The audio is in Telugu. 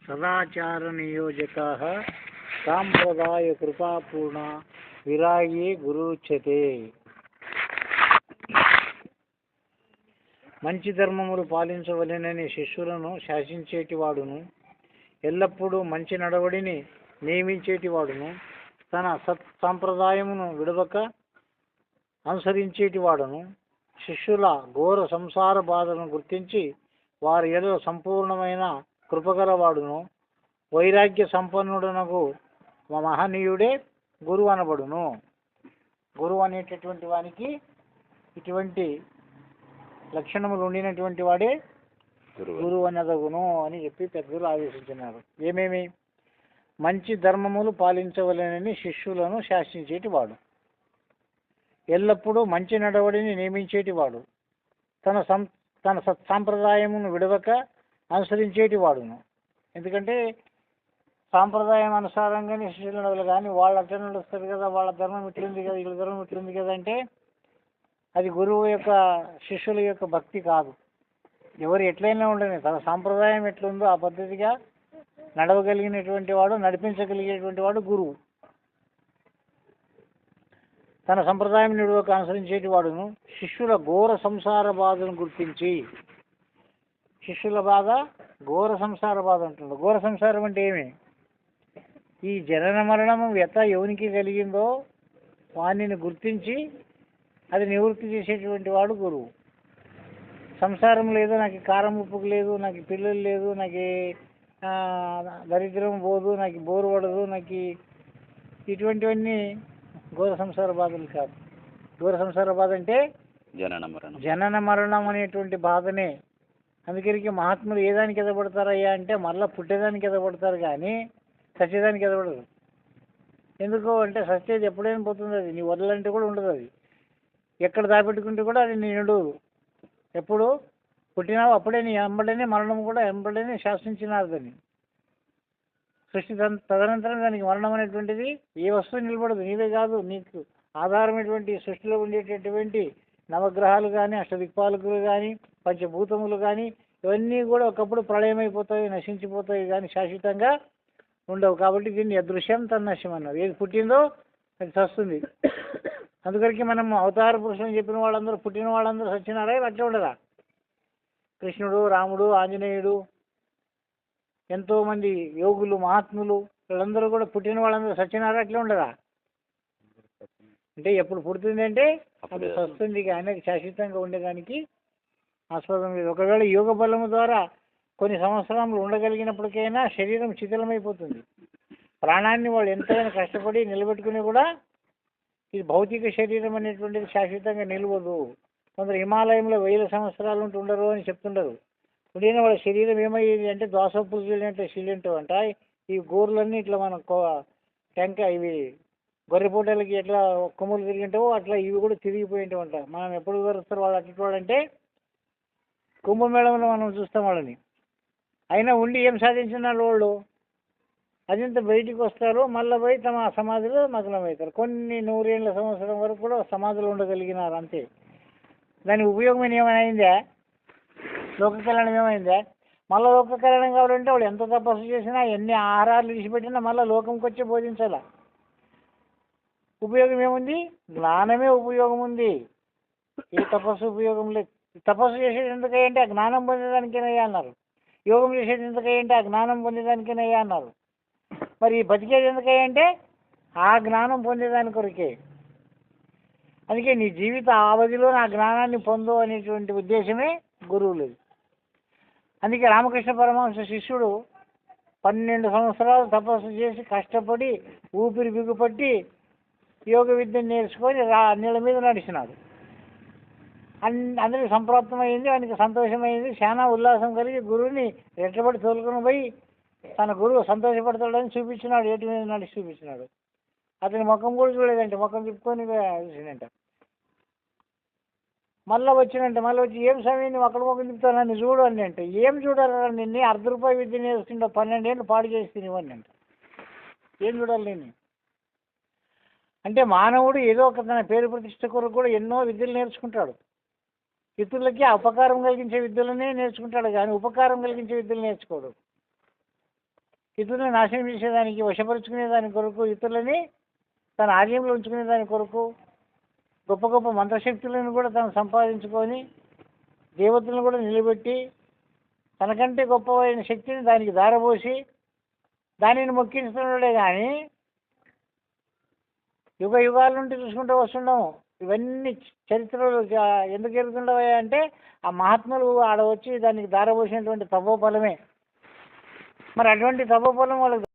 సదాచార నియోజకాః సాంప్రదాయ కృపాపూర్ణ విరాగి గురుచ్యతే. మంచి ధర్మములు పాలించవలెనని శిష్యులను శాసించేటివాడును, ఎల్లప్పుడూ మంచి నడవడిని నియమించేటివాడును, తన సత్సాంప్రదాయమును విడవక అనుసరించేటివాడును, శిష్యుల ఘోర సంసార బాధలను గుర్తించి వారి ఎడల సంపూర్ణమైన కృపగలవాడును, వైరాగ్య సంపన్నుడనకు మహనీయుడే గురువు అనబడును. గురువు అనేటటువంటి వానికి ఇటువంటి లక్షణములు ఉండినటువంటి వాడే గురువు అనదగును అని చెప్పి పెద్దలు ఆదేశించినారు. ఏమేమి? మంచి ధర్మములు పాలించవలెనని శిష్యులను శాసించేటివాడు, ఎల్లప్పుడూ మంచి నడవడిని నియమించేటివాడు, తన సత్సాంప్రదాయమును విడవక అనుసరించేటివాడును. ఎందుకంటే సాంప్రదాయం అనుసారంగానే శిష్యులు నడవలు, కానీ వాళ్ళు అట్లా నడుస్తారు కదా, వాళ్ళ ధర్మం ఇట్లుంది కదా, వీళ్ళ ధర్మం ఇట్లుంది కదా అంటే అది గురువు యొక్క శిష్యుల యొక్క భక్తి కాదు. ఎవరు ఎట్లయినా ఉండని తన సాంప్రదాయం ఎట్లుందో ఆ పద్ధతిగా నడవగలిగినటువంటి వాడు, నడిపించగలిగేటువంటి వాడు గురువు. తన సంప్రదాయం నిడువక అనుసరించేటి వాడును, శిష్యుల ఘోర సంసార బాధను గుర్తించి, శిష్యుల బాధ ఘోర సంసార బాధ అంటున్నాడు. ఘోర సంసారం అంటే ఏమి? ఈ జనన మరణము వ్యత ఎవనికి కలిగిందో వాణిని గుర్తించి అది నివృత్తి చేసేటువంటి వాడు గురువు. సంసారం లేదు, నాకు కారం ఉప్పుకు లేదు, నాకు పిల్లలు లేదు, నాకు దరిద్రం పోదు, నాకు బోరు పడదు, నాకు ఇటువంటివన్నీ ఘోర సంసార బాధలు కాదు. ఘోర సంసార బాధ అంటే జనన మరణం అనేటువంటి బాధనే. అందుకరికి మహాత్ములు ఏదానికి ఎదపడతారయ్యా అంటే మళ్ళీ పుట్టేదానికి ఎదపడతారు, కానీ సత్యదానికి ఎదపడదు. ఎందుకు అంటే సత్యేది ఎప్పుడైనా పోతుంది, అది నీ వదలంటే కూడా ఉండదు. అది ఎక్కడ దాపెట్టుకుంటే కూడా అది నీ నిండదు. ఎప్పుడు పుట్టినావు అప్పుడే నీ ఎంబడనే మరణం కూడా ఎంబడనే శాసించినారు దాన్ని. సృష్టి తదనంతరం దానికి మరణం అనేటువంటిది ఏ వస్తువు నిలబడదు. నీవే కాదు, నీకు ఆధారమైనటువంటి సృష్టిలో ఉండేటటువంటి నవగ్రహాలు కానీ, అష్టదిక్పాలకులు కానీ, పంచభూతములు కానీ, ఇవన్నీ కూడా ఒకప్పుడు ప్రళయమైపోతాయి, నశించిపోతాయి, కానీ శాశ్వతంగా ఉండవు. కాబట్టి దీన్ని అదృశ్యం తన్నశ్యం అన్నారు. ఏది పుట్టిందో అది చస్తుంది. అందుకరికి మనం అవతార పురుషులని చెప్పిన వాళ్ళందరూ, పుట్టిన వాళ్ళందరూ సచ్చినారా? అట్లా ఉండదా? కృష్ణుడు, రాముడు, ఆంజనేయుడు, ఎంతోమంది యోగులు, మహాత్ములు, వీళ్ళందరూ కూడా పుట్టిన వాళ్ళందరూ సచ్చినారా? అట్లా ఉండదా? అంటే ఎప్పుడు పుడుతుంది అంటే అది వస్తుంది, కానీ శాశ్వతంగా ఉండేదానికి ఆస్పదం లేదు. ఒకవేళ యోగ బలము ద్వారా కొన్ని సంవత్సరాలు ఉండగలిగినప్పటికైనా శరీరం శిథిలమైపోతుంది. ప్రాణాన్ని వాళ్ళు ఎంతైనా కష్టపడి నిలబెట్టుకుని కూడా ఇది భౌతిక శరీరం అనేటువంటిది శాశ్వతంగా నిలవదు. కొందరు హిమాలయంలో 1000 సంవత్సరాలు ఉంటూ ఉండరు అని చెప్తుండరు. ఉండిన వాళ్ళ శరీరం ఏమయ్యేది అంటే దోసప్పులు చీలినట్టు చీలింటూ అంట. ఈ గోర్లన్నీ ఇట్లా మనం ఇవి గొర్రెపోటలకి ఎట్లా కొమ్ములు తిరిగింటావో అట్లా ఇవి కూడా తిరిగిపోయి ఉంటామంట. మనం ఎప్పుడు వివరిస్తారు వాళ్ళు అట్టివాడంటే కుంభమేళంలో మనం చూస్తాం వాళ్ళని. అయినా ఉండి ఏం సాధించిన వాళ్ళు అదంతా బయటికి వస్తారు, మళ్ళీ పోయి తమ సమాధిలో మగ్నమవుతారు. కొన్ని 100 సంవత్సరం వరకు కూడా సమాధిలో ఉండగలిగినారు అంతే. దాని ఉపయోగం ఏమైనా అయిందా? లోక కళ్యాణం ఏమైందా? మళ్ళీ లోక కళ్యాణం కావాలంటే వాళ్ళు ఎంత తపస్సు చేసినా, ఎన్ని ఆహారాలు విడిచిపెట్టినా మళ్ళీ లోకంకి వచ్చి బోధించాల. ఉపయోగం ఏముంది? జ్ఞానమే ఉపయోగం ఉంది. ఏ తపస్సు ఉపయోగం లేదు. తపస్సు చేసేది ఎందుకంటే ఆ జ్ఞానం పొందేదానికేనయ్యా అన్నారు. యోగం చేసేది ఎందుకంటే ఆ జ్ఞానం పొందేదానికేనయ్యా అన్నారు. మరి బతికేది ఎందుకంటే ఆ జ్ఞానం పొందేదాని కొరకే. అందుకే నీ జీవిత అవధిలో నా జ్ఞానాన్ని పొందు అనేటువంటి ఉద్దేశమే గురువులేదు. అందుకే రామకృష్ణ పరమహంస శిష్యుడు 12 సంవత్సరాలు తపస్సు చేసి కష్టపడి ఊపిరి బిగుపట్టి యోగ విద్యను నేర్చుకొని నీళ్ళ మీద నడిచినాడు. అందరికి సంప్రాప్తమైంది, ఆయనకి సంతోషమైంది, చాలా ఉల్లాసం కలిగి గురువుని రెట్టబడి తోలుకొని పోయి తన గురువు సంతోషపడతాడని చూపించినాడు. ఏటి మీద నడిచి చూపించినాడు. అతని ముఖం కూడా చూడలేదంటే, ముఖం తిప్పుకొని చూసిందంట. మళ్ళీ వచ్చినంటే, మళ్ళీ వచ్చి ఏం సమయం నువ్వు అక్కడ ముఖం తిప్పుతావు, నన్ను చూడు అని అంటే, ఏం చూడాలి నిన్ను? ₹1 విద్య నేర్చుకుంటా 12 ఏళ్ళు పాడు చేసి ఇవ్వండి అంట. ఏం చూడాలి నేను అంటే? మానవుడు ఏదో ఒక తన పేరు ప్రతిష్ట కొరకు కూడా ఎన్నో విద్యలు నేర్చుకుంటాడు. ఇతరులకి అపకారం కలిగించే విద్యలనే నేర్చుకుంటాడు, కానీ ఉపకారం కలిగించే విద్యలు నేర్చుకోడు. ఇతరులను నాశనం చేసేదానికి, వశపరుచుకునే దాని కొరకు, ఇతరులని తన ఆలయంలో ఉంచుకునే దాని కొరకు, గొప్ప గొప్ప మంత్రశక్తులను కూడా తను సంపాదించుకొని దేవతలను కూడా నిలబెట్టి తనకంటే గొప్పవైన శక్తిని దానికి దారబోసి దానిని మొక్కిస్తున్నాడే కానీ యుగ యుగాల నుండి చూసుకుంటూ వస్తున్నాము. ఇవన్నీ చరిత్రలో ఎందుకు జరుగుతుండవా అంటే ఆ మహాత్ములు ఆడ వచ్చి దానికి దారబోసినటువంటి తపోఫలమే. మరి అటువంటి తపోఫలం వాళ్ళకి